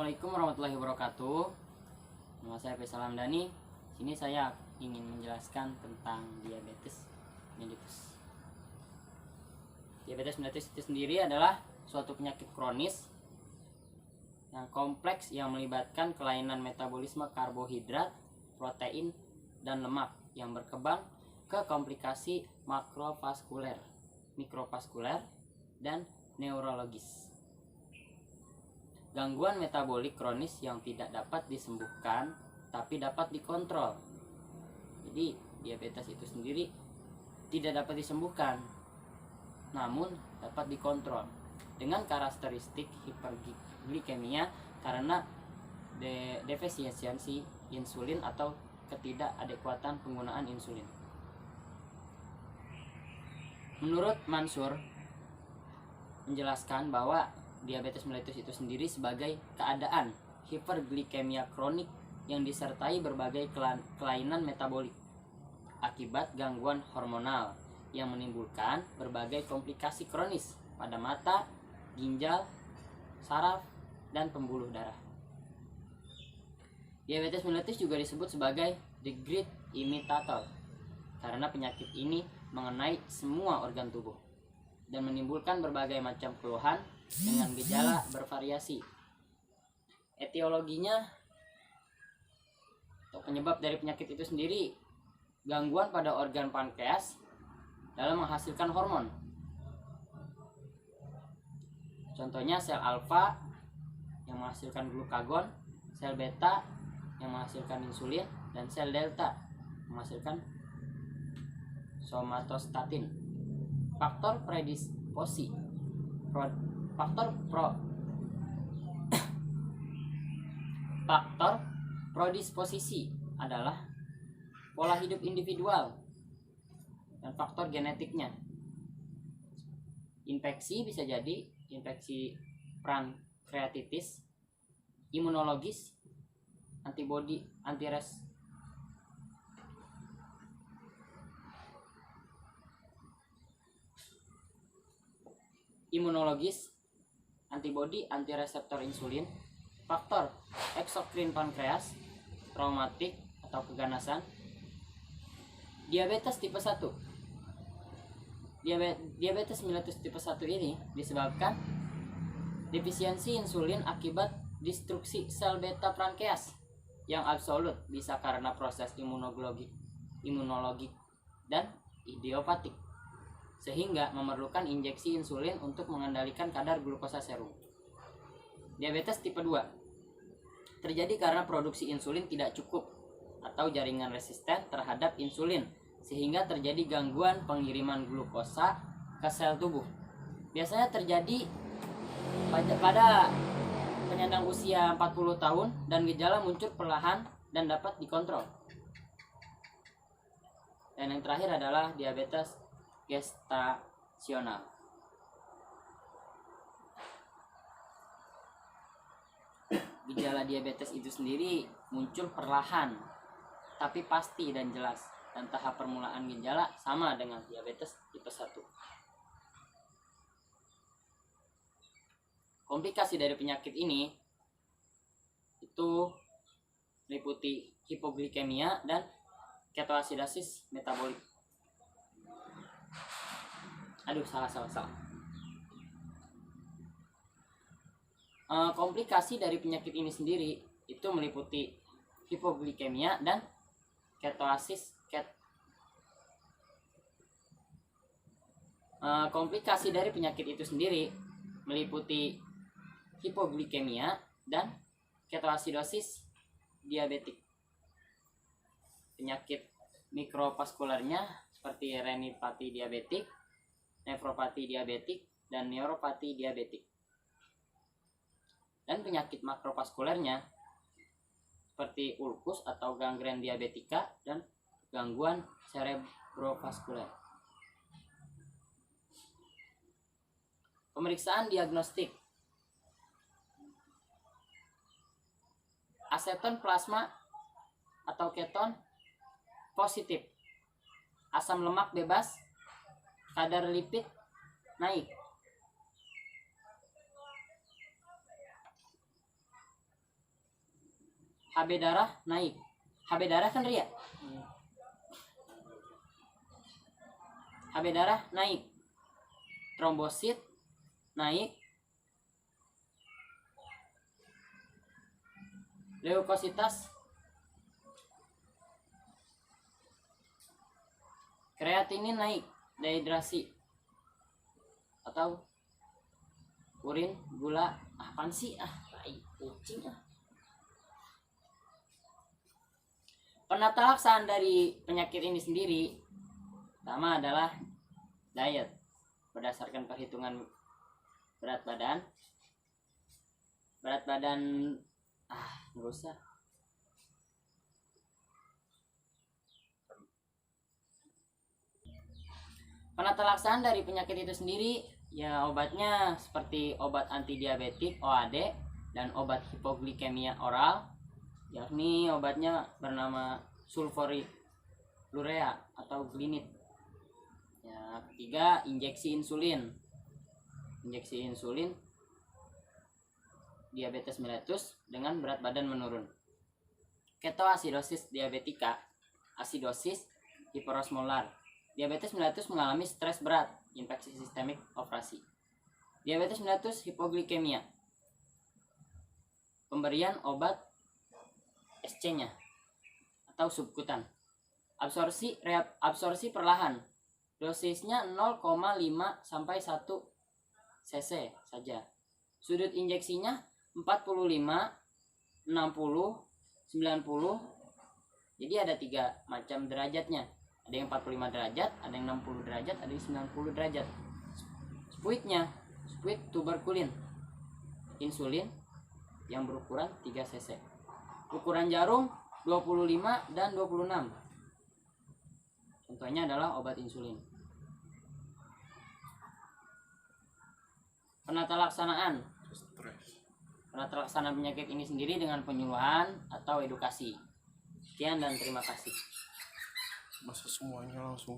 Assalamualaikum warahmatullahi wabarakatuh. Nama saya Faisal Hamdani. Sini saya ingin menjelaskan tentang diabetes mellitus. Diabetes mellitus itu sendiri adalah suatu penyakit kronis yang kompleks yang melibatkan kelainan metabolisme karbohidrat, protein, dan lemak yang berkembang ke komplikasi makrovaskuler, mikrovaskuler, dan neurologis. Gangguan metabolik kronis yang tidak dapat disembuhkan tapi dapat dikontrol. Jadi diabetes itu sendiri tidak dapat disembuhkan, namun dapat dikontrol dengan karakteristik hiperglikemia karena defisiensi insulin atau ketidakadekuatan penggunaan insulin. Menurut Mansur menjelaskan bahwa diabetes mellitus itu sendiri sebagai keadaan hiperglikemia kronik yang disertai berbagai kelainan metabolik akibat gangguan hormonal yang menimbulkan berbagai komplikasi kronis pada mata, ginjal, saraf, dan pembuluh darah. Diabetes mellitus juga disebut sebagai the great imitator karena penyakit ini mengenai semua organ tubuh dan menimbulkan berbagai macam keluhan dengan gejala bervariasi. Etiologinya atau penyebab dari penyakit itu sendiri gangguan pada organ pankreas dalam menghasilkan hormon. Contohnya sel alfa yang menghasilkan glukagon, sel beta yang menghasilkan insulin, dan sel delta menghasilkan somatostatin. Faktor predisposisi Faktor predisposisi adalah pola hidup individual dan faktor genetiknya. Infeksi bisa jadi infeksi pankreatitis, imunologis, antibodi antires imunologis, antibodi antireseptor insulin, faktor eksokrin pankreas, traumatik atau keganasan. Diabetes tipe 1. Diabetes mellitus tipe 1 ini disebabkan defisiensi insulin akibat destruksi sel beta pankreas yang absolut, bisa karena proses imunologik dan idiopatik, sehingga memerlukan injeksi insulin untuk mengendalikan kadar glukosa serum. Diabetes tipe 2 terjadi karena produksi insulin tidak cukup atau jaringan resisten terhadap insulin, sehingga terjadi gangguan pengiriman glukosa ke sel tubuh. Biasanya terjadi pada penyandang usia 40 tahun dan gejala muncul perlahan dan dapat dikontrol. Dan yang terakhir adalah diabetes gestasional. Gejala diabetes itu sendiri muncul perlahan tapi pasti dan jelas, dan tahap permulaan gejala sama dengan diabetes tipe 1. Komplikasi dari penyakit ini itu meliputi hipoglikemia dan ketoasidosis metabolik. Salah. Komplikasi dari penyakit ini sendiri itu meliputi hipoglikemia dan komplikasi dari penyakit itu sendiri meliputi hipoglikemia dan ketoasidosis diabetik. Penyakit mikrovaskulernya seperti retinopati diabetik, nefropati diabetik, dan neuropati diabetik. Dan penyakit makrovaskulernya seperti ulkus atau gangren diabetika dan gangguan cerebrovaskuler. Pemeriksaan diagnostik. Aseton plasma atau keton positif, asam lemak bebas, kadar lipid naik. HB darah naik. HB darah kan ria. HB darah naik. Trombosit naik. Leukositas, kreatinin naik. Dehidrasi atau urin, gula, apaan sih tai kucing Penata laksana dari penyakit ini sendiri pertama adalah diet berdasarkan perhitungan berat badan nggak usah. Penata laksana dari penyakit itu sendiri ya obatnya seperti obat antidiabetik OAD dan obat hipoglikemia oral, yakni obatnya bernama sulfonylurea atau glinit. Ya, ketiga injeksi insulin. Injeksi insulin diabetes mellitus dengan berat badan menurun. Ketoasidosis diabetika, asidosis hiperosmolar. Diabetes mellitus mengalami stres berat, infeksi sistemik operasi. Diabetes mellitus hipoglikemia. Pemberian obat SC-nya atau subkutan. Absorpsi perlahan. Dosisnya 0,5 sampai 1 cc saja. Sudut injeksinya 45, 60, 90. Jadi ada 3 macam derajatnya. Ada yang 45 derajat, ada yang 60 derajat, ada yang 90 derajat. Spuitnya, spuit tuberkulin. Insulin yang berukuran 3 cc. Ukuran jarum 25 dan 26. Contohnya adalah obat insulin. Penata laksanaan penyakit ini sendiri dengan penyuluhan atau edukasi. Sekian dan terima kasih. Masa semuanya langsung